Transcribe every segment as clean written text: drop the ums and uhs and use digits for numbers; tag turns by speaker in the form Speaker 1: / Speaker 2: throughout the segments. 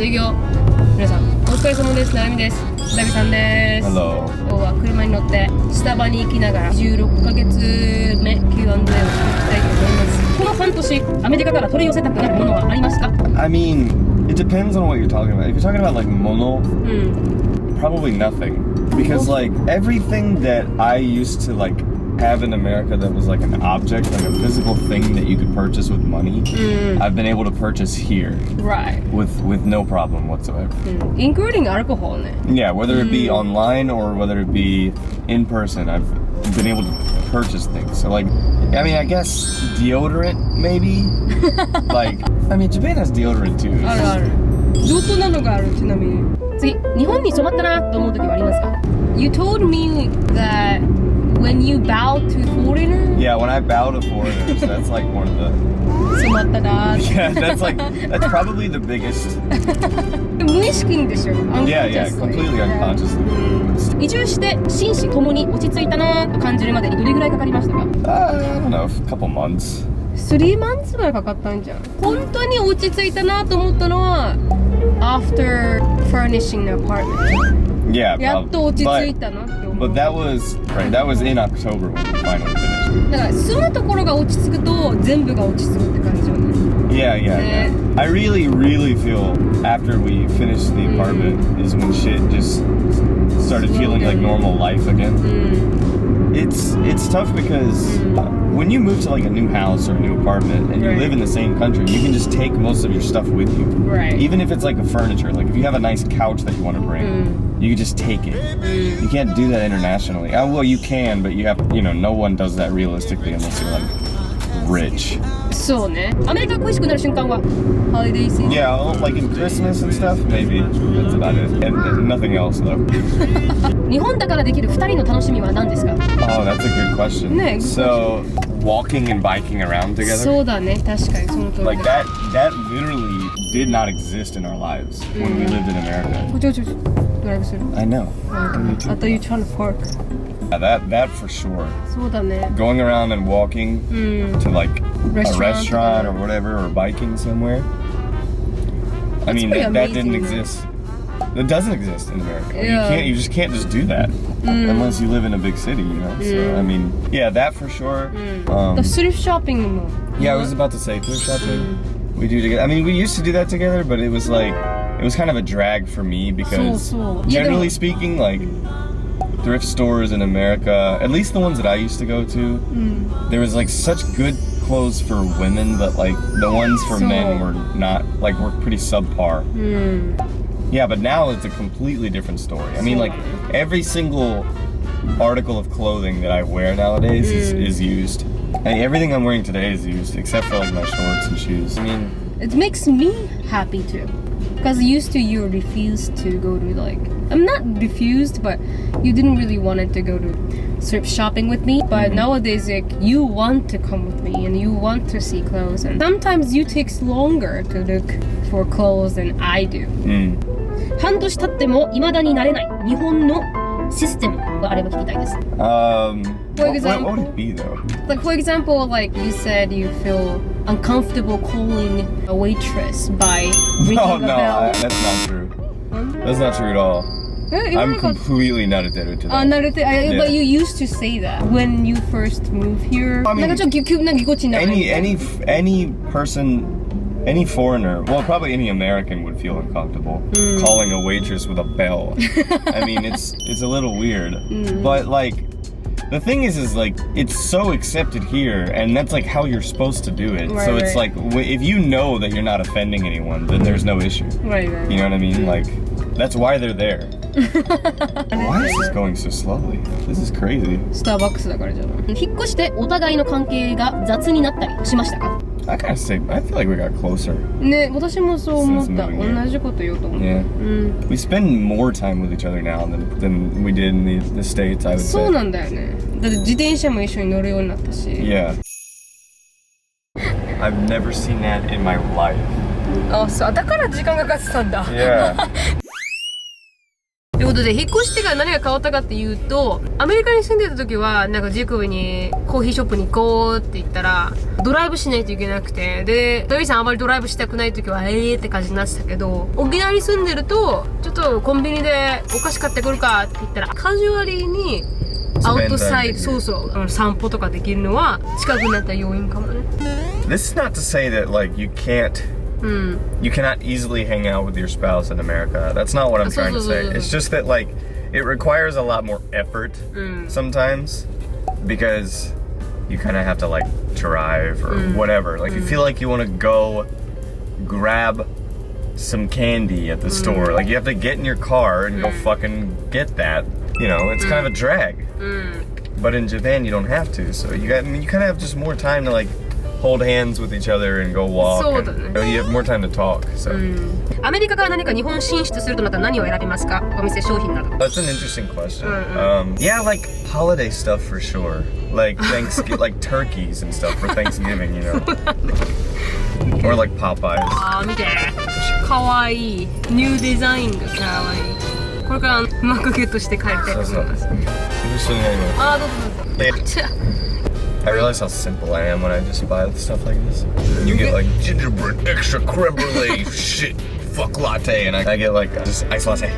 Speaker 1: 営業。皆さんお疲れ様です。なるみです。なみさんです。
Speaker 2: Hello。
Speaker 1: 今日は車に乗ってスタバに行きながら16ヶ月目 Q&A をしていきたいと思います。この半年アメリカから取り寄せたくなるものはありますか？
Speaker 2: I mean, it depends on what you're talking about. If you're talking about like mono, probably nothing. Because like everything that I used to like have in America that was like an object, like a physical thing that you could purchase with money, I've been able to purchase here.
Speaker 1: Right.
Speaker 2: With no problem whatsoever.
Speaker 1: Including alcohol ね。
Speaker 2: Yeah, whether it be online or whether it be in person, I've been able to purchase things. So like, I mean, I guess deodorant maybe. Like, I mean, Japan has deodorant too.
Speaker 1: あるある。上等なのがある。ちなみに。次、日本に染まったなと思う時はありますか？ You told me that when you bow to foreigners.
Speaker 2: Yeah, when I bow to foreigners, that's like one of the.
Speaker 1: 染まったな。
Speaker 2: Yeah, that's probably the biggest.
Speaker 1: 無意識にでしょ。
Speaker 2: Yeah, completely unconsciously.
Speaker 1: 移住して心身ともに落ち着いたなと感じるまでにどれぐらいかかりましたか？
Speaker 2: I don't know, a couple months.
Speaker 1: 3 months ぐらいかかったんじゃん。本当に落ち着いたなと思ったのは after furnishing the apartment.
Speaker 2: Yeah,
Speaker 1: やっと落ち着いたなって思う。
Speaker 2: but that was in October when we finally finished.
Speaker 1: だから住むところが落ち着くと全部が落ち着くって感じよね。
Speaker 2: Yeah. I really feel after we finished the apartment is when shit just started feeling like normal life again. It's tough because when you move to like a new house or a new apartment and you live in the same country, you can just take most of your stuff with you.
Speaker 1: Right.
Speaker 2: Even if it's like a furniture, like if you have a nice couch that you want to bring, you can just take it. You can't do that internationally. Well, you can, but you have, no one does that realistically unless you're like rich.
Speaker 1: そうね。アメリカが恋しくなる瞬間は Holiday season.
Speaker 2: Yeah, like in Christmas and stuff, maybe. That's about it. And nothing else though.
Speaker 1: 日本だからできる2人の楽しみは何ですか？
Speaker 2: Oh, that's a good question. So, walking and biking around together?
Speaker 1: そうだね。確かにその通り。
Speaker 2: Like that literally did not exist in our lives when we lived in America.
Speaker 1: ちょドライブする？
Speaker 2: I know.
Speaker 1: I thought you trying to park.
Speaker 2: Yeah, that for sure.
Speaker 1: そうだね。
Speaker 2: Going around and walking to like a restaurant or whatever, or biking somewhere. I mean, that didn't exist. It doesn't exist in America.
Speaker 1: Yeah.
Speaker 2: You just can't just do that unless you live in a big city, So I mean, yeah, that for sure.
Speaker 1: The thrift shopping も。
Speaker 2: Yeah, I was about to say thrift shopping. We do together. I mean, we used to do that together, but it was kind of a drag for me because generally speaking, like thrift stores in America, at least the ones that I used to go to, there was like such good clothes for women, but like the ones for men were not, were pretty subpar. Yeah, but now it's a completely different story. I mean, like every single article of clothing that I wear nowadays is used. I mean, everything I'm wearing today is used, except for like my shorts and shoes. I mean,
Speaker 1: it makes me happy too, because used to you refused to go to I'm not refused, but you didn't really wanted to go to thrift shopping with me. But nowadays, you want to come with me and you want to see clothes, and sometimes you takes longer to look for clothes than I do. 半年経ってもいまだに慣れない日本のシステムがあれば聞きたいです。
Speaker 2: what would it be though?
Speaker 1: Like for example, like you said, you feel uncomfortable calling a waitress by ringing a bell.
Speaker 2: That's not true. That's not true at all. I'm completely not addicted to that.
Speaker 1: But you used to say that when you first moved here.
Speaker 2: I mean,
Speaker 1: なんかちょっとぎこちない。
Speaker 2: any person, any foreigner, well, probably any American would feel uncomfortable calling a waitress with a bell. I mean, it's a little weird, but like. The thing is like it's so accepted here, and that's like how you're supposed to do it. So it's like if you know that you're not offending anyone, then there's no issue. Right. You know what I mean? Like that's why they're there. Why is this going so slowly? This is crazy.
Speaker 1: スターバックスだからじゃない。引っ越してお互いの関係が雑になったりしましたか？
Speaker 2: I feel like we got closer.
Speaker 1: ね、私もそう思った。同じこと言おうと思った。
Speaker 2: We spend more time with each other now than we did in the States, I would say.
Speaker 1: そうなんだよね。だって自転車も一緒に乗るようになったし。
Speaker 2: Yeah. I've never seen that in my life.
Speaker 1: あ、そう。だから時間がかかってたんだ。
Speaker 2: Yeah.
Speaker 1: ことで、引っ越してから何が変わったかっていうと、アメリカに住んでた時は、なんかジェイコブにコーヒーショップに行こうって言ったら、ドライブしないといけなくて、で、トヨさんあまりドライブしたくない時は、って感じになってたけど、沖縄に住んでると、ちょっとコンビニでお菓子買ってくるかって言ったら、カジュアリーに、アウトサイド、そうそう、散歩とかできるのは、近くになった要因かもね。
Speaker 2: This is not to say that, like, you cannot easily hang out with your spouse in America. That's not what I'm trying to say. It's just that, like, it requires a lot more effort sometimes because you kind of have to, like, drive or whatever. Like, you feel like you want to go grab some candy at the store. Like, you have to get in your car and go fucking get that. You know, it's kind of a drag. But in Japan, you don't have to. So you kind of have just more time to, like, hold hands with each other and go walk. And, you have more time to talk. So.
Speaker 1: アメリカから何か日本進出するとなったら何を選びますか？お店商品など。
Speaker 2: That's an interesting question. Yeah, like holiday stuff for sure. Like Thanksgiving, like turkeys and stuff for Thanksgiving, you know. Or like Popeyes.
Speaker 1: あー見て、かわいい。ニューデザインがかわいい。これからうまくゲットして帰りたいと思います。あーどうぞどうぞ。
Speaker 2: I realize how simple I am when I just buy stuff like this. You get like gingerbread, extra creme brulee, shit, fuck latte, and I get like just ice latte.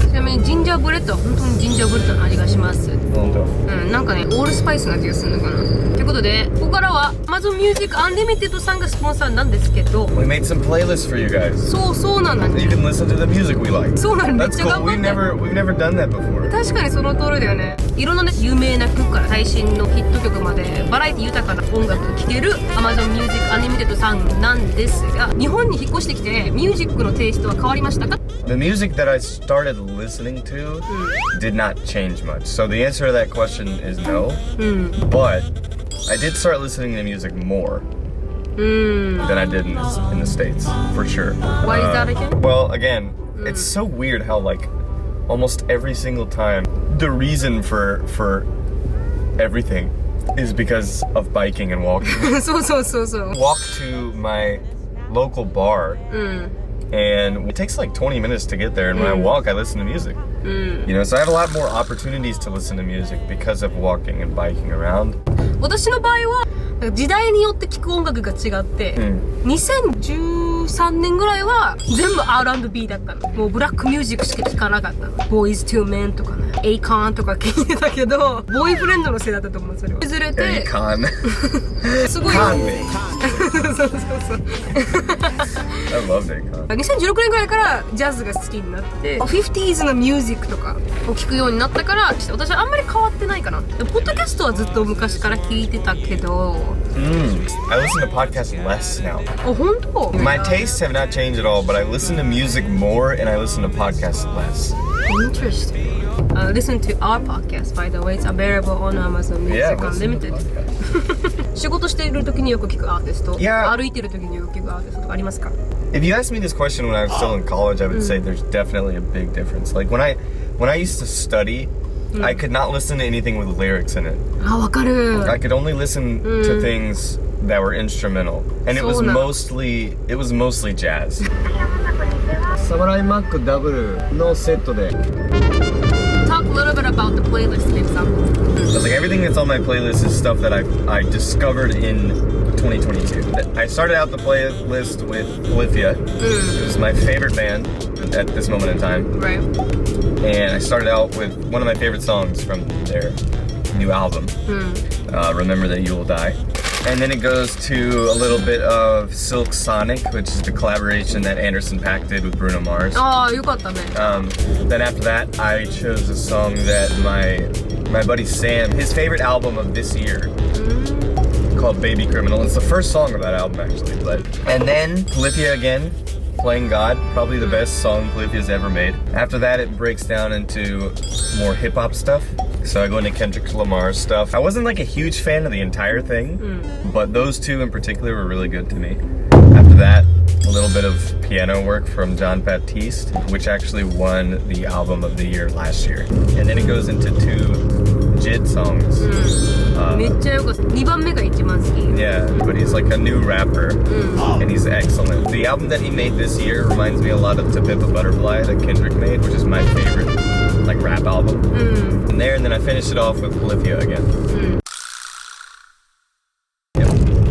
Speaker 1: ちなみにジンジャーブレッドは本当にジンジャーブレッドの味がします。なんかね、オールスパイスな味がするのかな。ということで、ここからは Amazon Music Unlimited さんがスポンサーなんですけど、
Speaker 2: We made some playlists for you guys.
Speaker 1: そうなんだね。
Speaker 2: You can listen to the music we like.
Speaker 1: そうなんだ。めっちゃ頑張って。
Speaker 2: We've never done that before.
Speaker 1: 確かにその通りだよね。いろんなね、有名な曲から最新のヒット曲までバラエティ豊かな音楽が聴ける Amazon Music Unlimited さんなんですが、日本に引っ越してきてミュージックのテイストは変わりましたか？
Speaker 2: The music that I started listening to did not change much. So the answer to that question is no. But I did start listening to music more than I did in the States, for sure.
Speaker 1: Why is that again?
Speaker 2: Well, again, it's so weird how like almost every single time the reason for everything is because of biking and walking.
Speaker 1: そう。
Speaker 2: Walk to my local bar. And it takes like 20 minutes to get there, and when I walk, I listen to music. You know, so I have a lot more opportunities to listen to music because of walking and biking around.
Speaker 1: 私の場合は時代によって聴く音楽が違って、2013年ぐらいは全部 R&B だったの。もうブラックミュージックしか聴かなかったの。Boys to Men とかね、A-Con とか聴いてたけど、ボーイフレンドのせいだったと思う、それは。ずれて
Speaker 2: A-Con
Speaker 1: すごい。
Speaker 2: Con me.
Speaker 1: そう。
Speaker 2: I love A-Con.
Speaker 1: 2016年ぐらいからジャズが好きになって、50s のミュージックとかを聴くようになったから、私はあんまり変わってないかな。ポッドキャストはずっと昔から聴いてたけど、
Speaker 2: I listen to podcasts less now.
Speaker 1: 本当?
Speaker 2: My tastes have not changed at all, but I listen to music more and I listen to podcasts less.
Speaker 1: Interesting. Listen to our podcast, by the way. It's available on Amazon Music Unlimited. 仕事している時によく聞くアーティスト、歩いてる時によく聞くアーティストとかありますか？
Speaker 2: If you asked me this question when I was still in college, I would say there's definitely a big difference. Like when I used to study, I could not listen to anything with lyrics in it.
Speaker 1: わかる。
Speaker 2: I could only listen to things that were instrumental, and it was mostly jazz.
Speaker 3: サムライマックダブルのセットで。
Speaker 1: Talk a little bit about the playlist, for example.
Speaker 2: So like everything that's on my playlist is stuff that I discovered in 2022. I started out the playlist with Polyphia. It was my favorite band at this moment in time.
Speaker 1: Right.
Speaker 2: And I started out with one of my favorite songs from their new album, Remember That You Will Die. And then it goes to a little bit of Silk Sonic, which is the collaboration that Anderson .Paak did with Bruno Mars.
Speaker 1: よかったね。
Speaker 2: Then after that, I chose a song that my buddy Sam, his favorite album of this year, called Baby Criminal. It's the first song of that album, actually. And then Polyphia again, Playing God, probably the best song Polyphia's ever made. After that, it breaks down into more hip-hop stuff. So I go into Kendrick Lamar's stuff. I wasn't like a huge fan of the entire thing, but those two in particular were really good to me. After that, a little bit of piano work from John Baptiste, which actually won the album of the year last year. And then it goes into two JID songs.
Speaker 1: めっちゃよかった。2番目が一番好き。
Speaker 2: Yeah, but he's like a new rapper, and he's excellent. The album that he made this year reminds me a lot of To Pimp a Butterfly that Kendrick made, which is my favorite like rap album. And then I finished it off with Olivia again.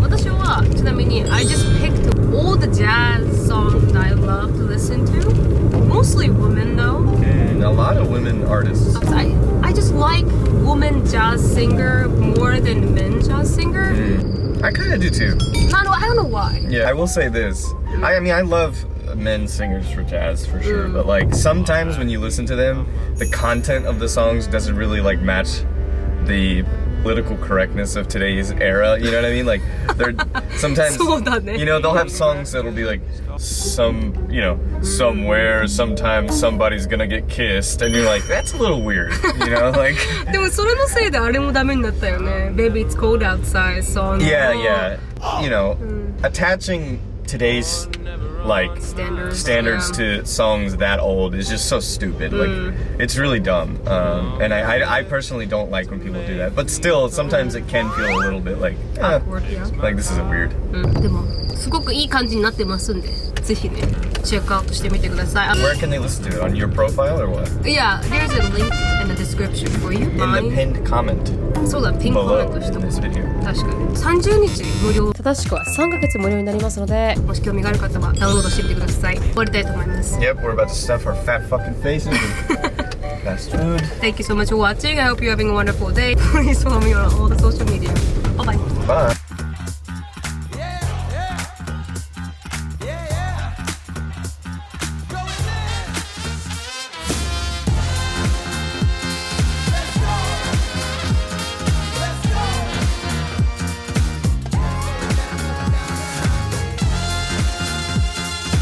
Speaker 1: 私はちなみに I just picked all the jazz songs that I love to listen to. Mostly women though.
Speaker 2: And a lot of women artists.
Speaker 1: I just like woman jazz singer more than men jazz singer.
Speaker 2: I kind of do too.
Speaker 1: I don't know why.
Speaker 2: Yeah, I will say this. I mean, I love men singers for jazz for sure, but like sometimes when you listen to them, the content of the songs doesn't really like match the political correctness of today's era. You know what I mean? Like they're sometimes, you know, they'll have songs that'll be like somewhere, sometimes somebody's gonna get kissed, and you're like, that's a little weird, you know, like.
Speaker 1: でもそれのせいであれもダメになったよね。Baby It's Cold Outside song.
Speaker 2: Yeah. You know, attaching today's like standards to songs that old is just so stupid. Like it's really dumb. And I personally don't like when people do that. But still, sometimes it can feel a little bit like, like this isn't weird.
Speaker 1: でもすごくいい感じになってますんで、ぜひねチェックアウトしてみてください。
Speaker 2: Where can they listen to it? On your profile or what?
Speaker 1: Yeah, there's a link in the description for you.
Speaker 2: In the pinned comment.
Speaker 1: そうだ、ピンコメントしても確かに30日無料、正しくは3ヶ月無料になりますので、もし興味がある方はダウンロードしてみてください。終わりたいと思います。
Speaker 2: Yep, we're about to stuff our fat fucking faces with fast food.
Speaker 1: Thank you so much for watching. I hope you're having a wonderful day. Please follow me on all the social media. Bye bye.
Speaker 2: Bye.